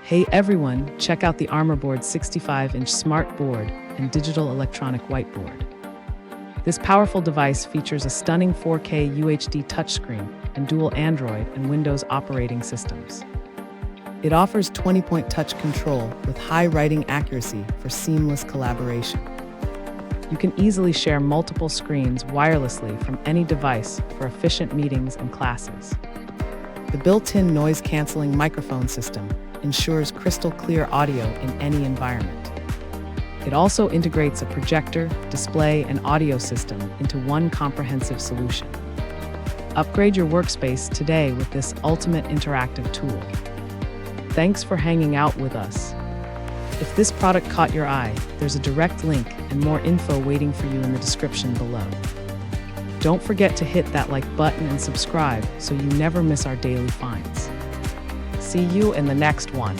Hey everyone, check out the Armerboard 65-inch Smart Board and digital electronic whiteboard. This powerful device features a stunning 4K UHD touchscreen and dual Android and Windows operating systems. It offers 20-point touch control with high writing accuracy for seamless collaboration. You can easily share multiple screens wirelessly from any device for efficient meetings and classes. The built-in noise-canceling microphone system ensures crystal-clear audio in any environment. It also integrates a projector, display, and audio system into one comprehensive solution. Upgrade your workspace today with this ultimate interactive tool. Thanks for hanging out with us. If this product caught your eye, there's a direct link and more info waiting for you in the description below. Don't forget to hit that like button and subscribe so you never miss our daily finds. See you in the next one.